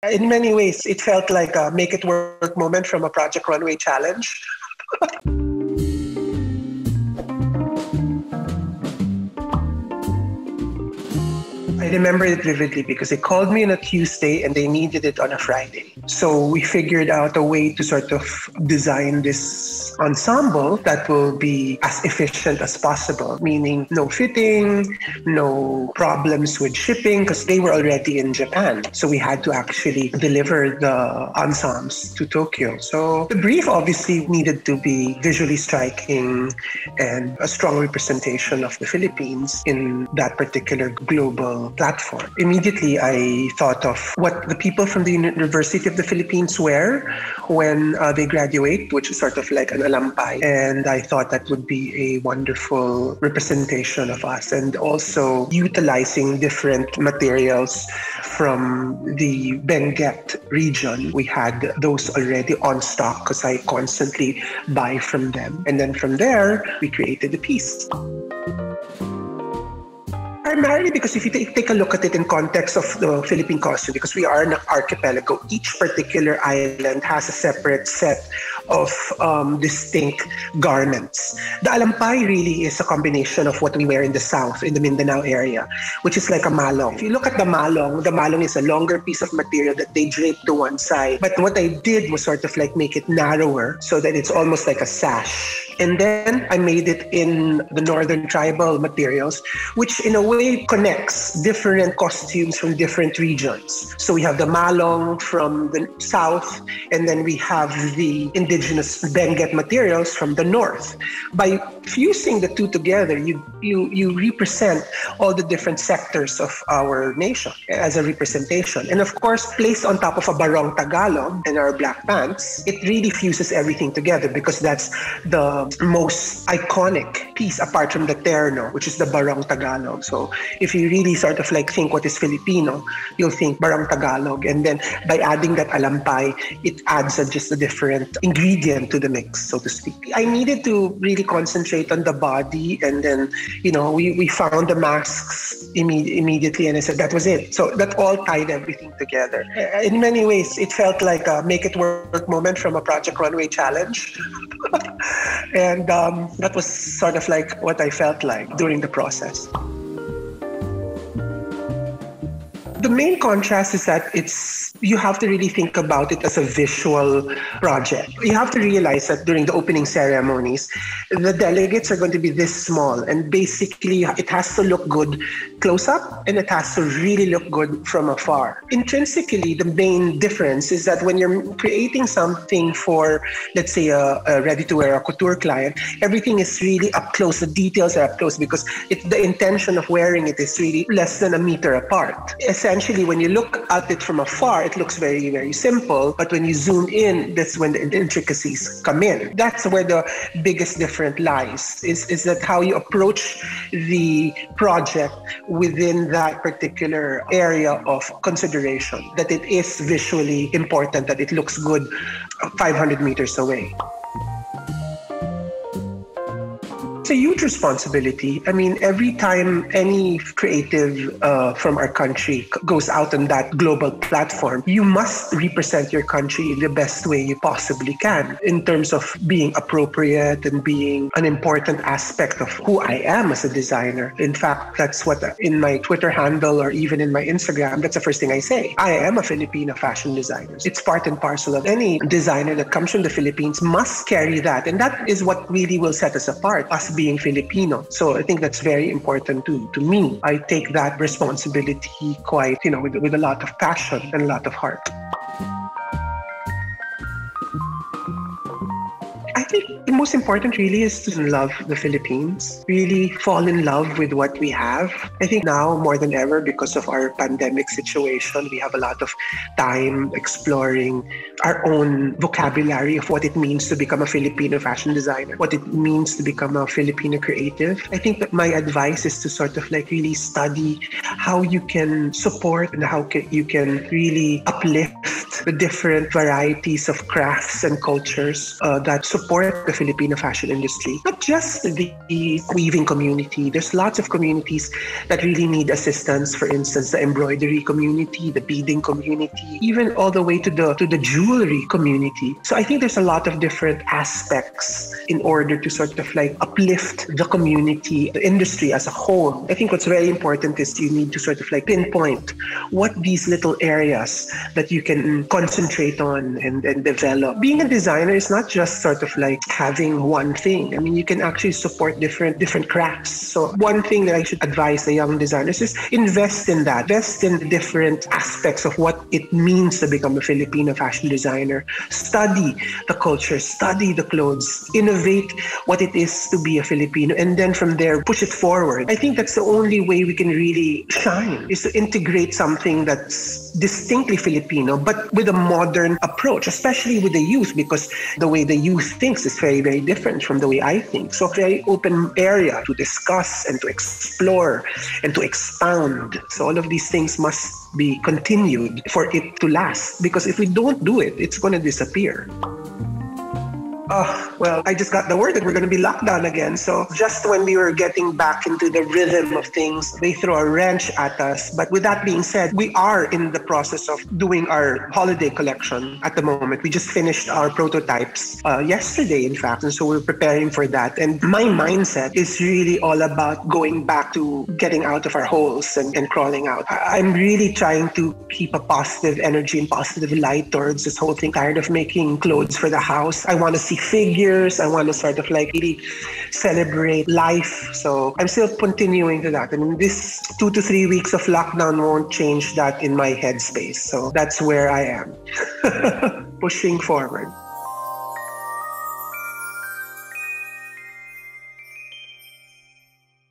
In many ways, it felt like a make it work moment from a Project Runway challenge. I remember it vividly because they called me on a Tuesday and they needed it on a Friday. So we figured out a way to sort of design this ensemble that will be as efficient as possible, meaning no fitting, no problems with shipping because they were already in Japan. So we had to actually deliver the ensembles to Tokyo. So the brief obviously needed to be visually striking and a strong representation of the Philippines in that particular global platform. Immediately, I thought of what the people from the University of the Philippines wear when they graduate, which is sort of like an alampay. And I thought that would be a wonderful representation of us, and also utilizing different materials from the Benguet region. We had those already on stock because I constantly buy from them. And then from there, we created the piece. Primarily because if you take a look at it in context of the Philippine costume, because we are an archipelago, each particular island has a separate set of distinct garments. The alampay really is a combination of what we wear in the south, in the Mindanao area, which is like a malong. If you look at the malong is a longer piece of material that they drape to one side. But what I did was sort of like make it narrower so that it's almost like a sash. And then I made it in the northern tribal materials, which in a way connects different costumes from different regions. So we have the malong from the south, and then we have the indigenous Benguet materials from the north. By fusing the two together, you represent all the different sectors of our nation as a representation. And of course, placed on top of a barong Tagalog and our black pants, it really fuses everything together because that's the most iconic piece apart from the terno, which is the barong Tagalog. So if you really sort of like think what is Filipino, you'll think barong Tagalog. And then by adding that alampay, it adds just a different ingredient to the mix, so to speak. I needed to really concentrate on the body, and then, we found the masks immediately, and I said that was it. So that all tied everything together. In many ways, it felt like a make it work moment from a Project Runway challenge. And that was sort of like what I felt like during the process. The main contrast is that you have to really think about it as a visual project. You have to realize that during the opening ceremonies, the delegates are going to be this small, and basically it has to look good close up and it has to really look good from afar. Intrinsically, the main difference is that when you're creating something for, let's say, a ready-to-wear or couture client, everything is really up close. The details are up close because the intention of wearing it is really less than a meter apart. Essentially, when you look at it from afar, it looks very, very simple. But when you zoom in, that's when the intricacies come in. That's where the biggest difference lies, is that how you approach the project within that particular area of consideration, that it is visually important, that it looks good 500 meters away. It's a huge responsibility. I mean, every time any creative from our country goes out on that global platform, you must represent your country in the best way you possibly can in terms of being appropriate and being an important aspect of who I am as a designer. In fact, that's what in my Twitter handle or even in my Instagram, that's the first thing I say. I am a Filipino fashion designer. It's part and parcel of any designer that comes from the Philippines must carry that. And that is what really will set us apart, us being Filipino. So I think that's very important to me. I take that responsibility quite, with a lot of passion and a lot of heart. I think the most important really is to love the Philippines, really fall in love with what we have. I think now more than ever, because of our pandemic situation, we have a lot of time exploring our own vocabulary of what it means to become a Filipino fashion designer, what it means to become a Filipino creative. I think that my advice is to sort of like really study how you can support and how you can really uplift the different varieties of crafts and cultures that support the Filipino fashion industry. Not just the weaving community. There's lots of communities that really need assistance. For instance, the embroidery community, the beading community, even all the way to the jewelry community. So I think there's a lot of different aspects in order to sort of like uplift the community, the industry as a whole. I think what's very important is you need to sort of like pinpoint what these little areas that you can concentrate on and develop. Being a designer is not just sort of like having one thing. I mean, you can actually support different crafts. So one thing that I should advise the young designers is invest in that. Invest in the different aspects of what it means to become a Filipino fashion designer. Study the culture, study the clothes, innovate what it is to be a Filipino, and then from there, push it forward. I think that's the only way we can really shine, is to integrate something that's distinctly Filipino, but with a modern approach, especially with the youth, because the way the youth thinks is very, very different from the way I think. So very open area to discuss and to explore and to expound. So all of these things must be continued for it to last, because if we don't do it, it's going to disappear. Well, I just got the word that we're going to be locked down again. So just when we were getting back into the rhythm of things, they throw a wrench at us. But with that being said, we are in the process of doing our holiday collection at the moment. We just finished our prototypes yesterday, in fact. And so we're preparing for that. And my mindset is really all about going back to getting out of our holes and crawling out. I'm really trying to keep a positive energy and positive light towards this whole thing. Tired of making clothes for the house. I want to see figures. I want to sort of like really celebrate life. So I'm still continuing to that. I mean, this 2 to 3 weeks of lockdown won't change that in my headspace. So that's where I am. Pushing forward.